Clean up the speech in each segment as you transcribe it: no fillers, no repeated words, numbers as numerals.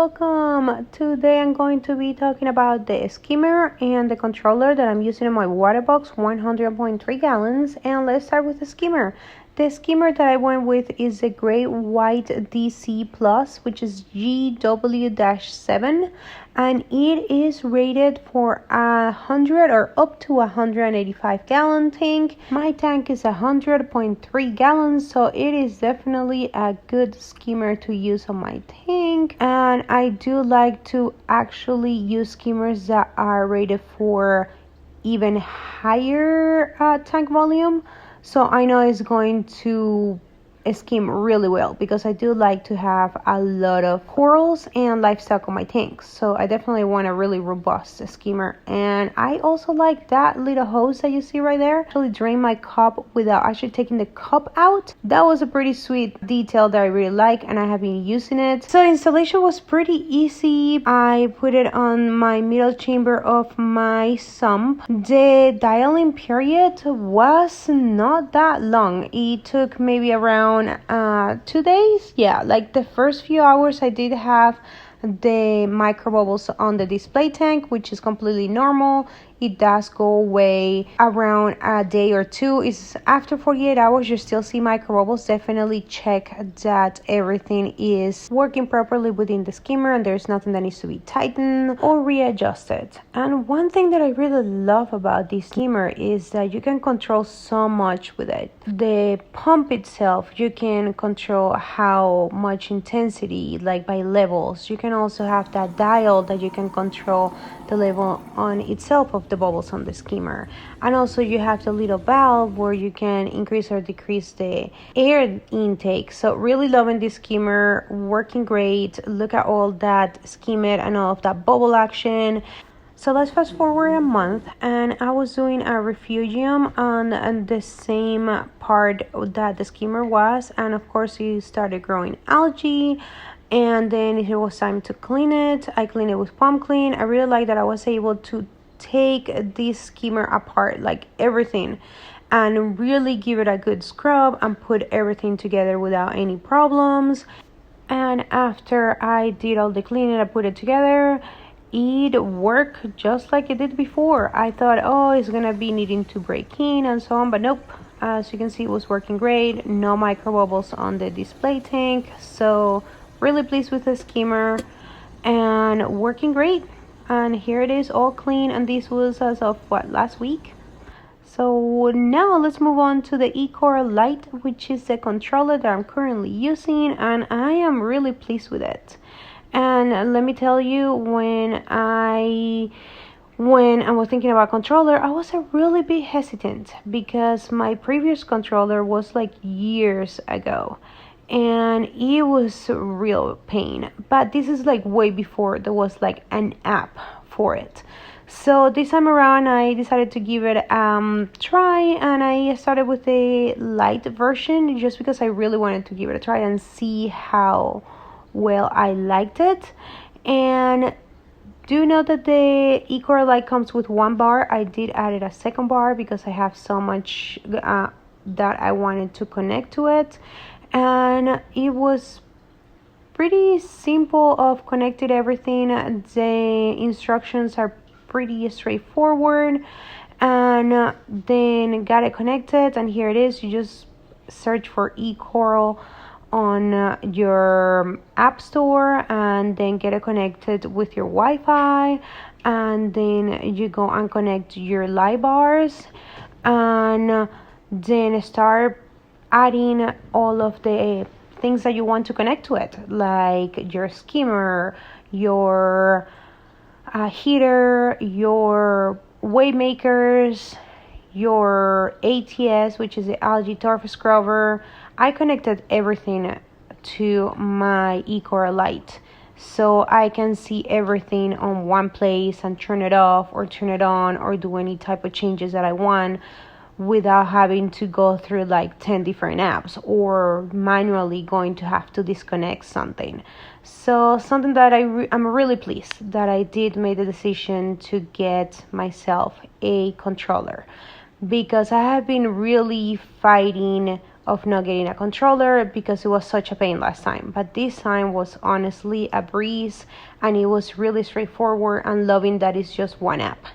welcome. Today I'm going to be talking about the skimmer and the controller that I'm using in my Waterbox 100.3 gallons. And let's start with the skimmer. The skimmer that I went with is the Great White DC Plus, which is GW-7, and it is rated for 100 or up to 185 gallon tank. My tank is 100.3 gallons, so it is definitely a good skimmer to use on my tank. And I do like to actually use skimmers that are rated for even higher tank volume. So I know it's going to skim really well because I do like to have a lot of corals and livestock on my tanks. So I definitely want a really robust skimmer. And I also like that little hose that you see right there. Actually drain my cup without actually taking the cup out. That was a pretty sweet detail that I really like, and I have been using it. So the installation was pretty easy. I put it on my middle chamber of my sump. The dialing period was not that long. It took maybe around 2 days. Yeah, like the first few hours I did have the micro bubbles on the display tank, which is completely normal. It does go away around a day or two. It's after 48 hours you still see micro bubbles. Definitely check that everything is working properly within the skimmer and there's nothing that needs to be tightened or readjusted. And one thing that I really love about this skimmer is that you can control so much with it. The pump itself, you can control how much intensity, like by levels. You can also have that dial that you can control the level on itself of the bubbles on the skimmer. And also you have the little valve where you can increase or decrease the air intake. So really loving this skimmer, working great. Look at all that skim it and all of that bubble action. So let's fast forward a month, and I was doing a refugium on the same part that the skimmer was, and of course it started growing algae. And then it was time to clean it. I cleaned it with Pump Clean. I really like that I was able to take this skimmer apart, like everything, and really give it a good scrub and put everything together without any problems. And after I did all the cleaning, I put it together. It worked just like it did before. I thought, oh, it's gonna be needing to break in and so on, but nope. As you can see, it was working great. No micro bubbles on the display tank. So really pleased with the skimmer and working great. And here it is, all clean, and this was as of last week. So now let's move on to the eKoral Lite, which is the controller that I'm currently using, and I am really pleased with it. And let me tell you, when I was thinking about controller, I was a really bit hesitant because my previous controller was like years ago. And it was a real pain, but this is like way before there was like an app for it. So this time around I decided to give it a try, and I started with the light version just because I really wanted to give it a try and see how well I liked it. And do know that the eKoral Lite comes with one bar. I did add a second bar because I have so much that I wanted to connect to it. And it was pretty simple of connected everything. The instructions are pretty straightforward, and then got it connected, and here it is. You just search for eKoral on your app store and then get it connected with your Wi-Fi, and then you go and connect your light bars and then start adding all of the things that you want to connect to it, like your skimmer, your heater, your wave makers, your ATS, which is the algae turf scrubber. I connected everything to my eKoral Lite, so I can see everything on one place and turn it off or turn it on or do any type of changes that I want without having to go through like 10 different apps or manually going to have to disconnect something. So something that I'm really pleased that I did make the decision to get myself a controller, because I have been really fighting of not getting a controller because it was such a pain last time. But this time was honestly a breeze, and it was really straightforward, and loving that it's just one app.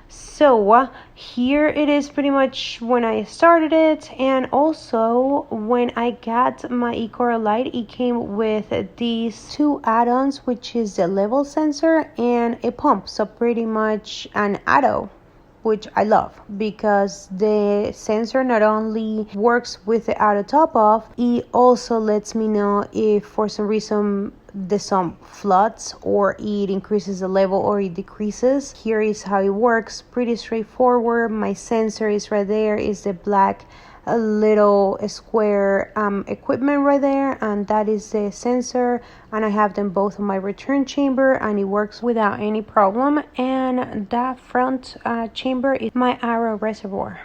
So here it is pretty much when I started it, and also when I got my eKoral Lite, it came with these two add-ons, which is the level sensor and a pump. So pretty much an auto, which I love because the sensor not only works with the auto top off, it also lets me know if for some reason the sump floods or it increases the level or it decreases. Here is how it works. Pretty straightforward. My sensor is right there. Is the black a little square equipment right there, and that is the sensor, and I have them both on my return chamber, and it works without any problem. And that front chamber is my arrow reservoir.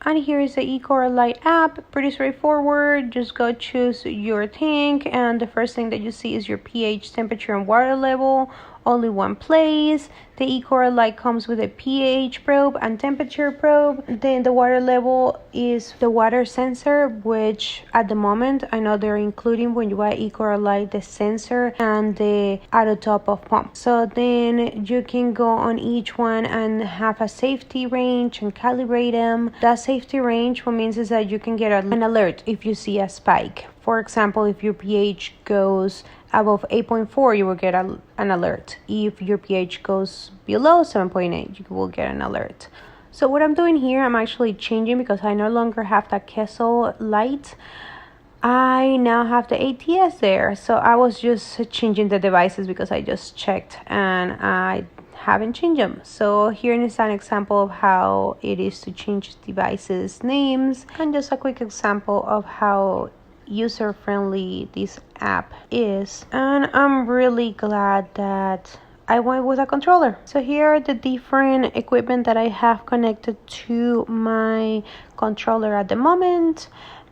And here is the eKoral Lite app. Pretty straightforward. Just go choose your tank, and the first thing that you see is your pH, temperature, and water level. Only one place. The eKoral Lite comes with a pH probe and temperature probe. Then the water level is the water sensor, which at the moment I know they're including when you buy eKoral Lite the sensor and the auto top of pump. So then you can go on each one and have a safety range and calibrate them. That safety range, what means is that you can get an alert if you see a spike. For example, if your pH goes above 8.4, you will get an alert. If your pH goes below 7.8, you will get an alert. So what I'm doing here, I'm actually changing because I no longer have the Kessel light. I now have the ATS there. So I was just changing the devices because I just checked and I haven't changed them. So here is an example of how it is to change devices names, and just a quick example of how user-friendly this app is. And I'm really glad that I went with a controller. So here are the different equipment that I have connected to my controller at the moment.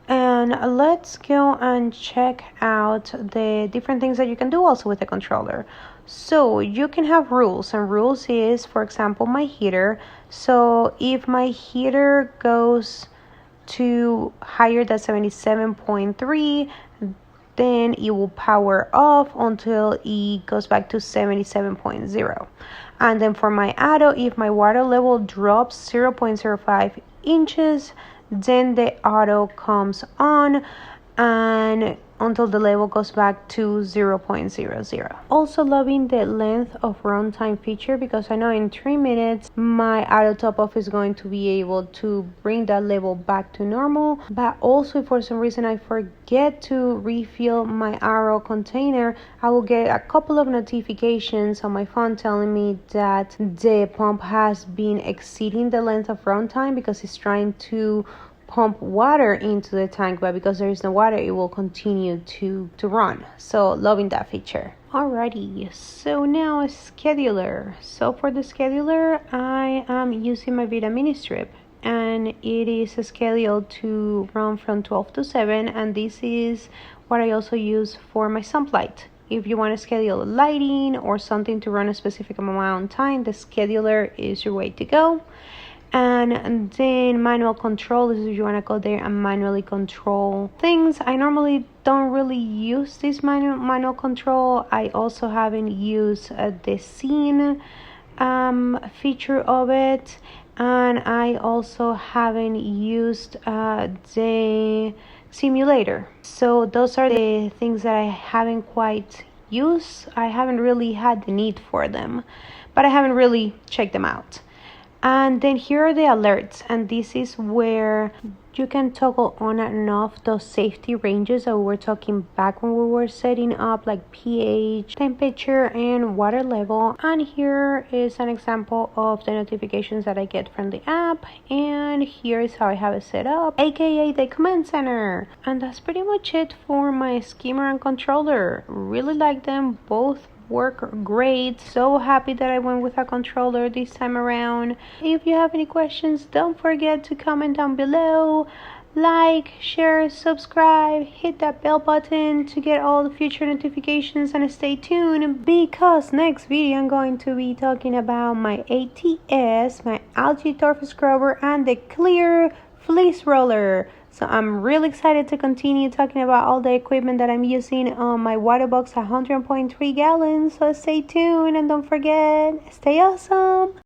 And let's go and check out the different things that you can do also with the controller. So you can have rules, and rules is, for example, my heater. So if my heater goes to higher than 77.3, then it will power off until it goes back to 77.0. And then for my auto, if my water level drops 0.05 inches, then the auto comes on and until the level goes back to 0.00. Also loving the length of runtime feature, because I know in 3 minutes my auto top off is going to be able to bring that level back to normal. But also if for some reason I forget to refill my arrow container, I will get a couple of notifications on my phone telling me that the pump has been exceeding the length of runtime because it's trying to pump water into the tank, but because there is no water, it will continue to run. So loving that feature. Alrighty, so now a scheduler. So for the scheduler, I am using my Vita mini strip, and it is scheduled to run from 12 to 7, and this is what I also use for my sump light. If you want to schedule lighting or something to run a specific amount of time, the scheduler is your way to go. And then manual control is if you want to go there and manually control things. I normally don't really use this manual control. I also haven't used the scene feature of it, and I also haven't used the simulator. So those are the things that I haven't quite used. I haven't really had the need for them, but I haven't really checked them out. And then here are the alerts, and this is where you can toggle on and off those safety ranges that we were talking back when we were setting up, like pH, temperature, and water level. And here is an example of the notifications that I get from the app, and here is how I have it set up, aka the command center. And that's pretty much it for my skimmer and controller. Really like them both. Work great. So happy that I went with a controller this time around. If you have any questions, don't forget to comment down below. Like, share, subscribe, hit that bell button to get all the future notifications, and stay tuned because next video I'm going to be talking about my ATS, my algae torf scrubber, and the clear fleece roller. So I'm really excited to continue talking about all the equipment that I'm using on my Waterbox 100.3 gallons. So stay tuned and don't forget, stay awesome.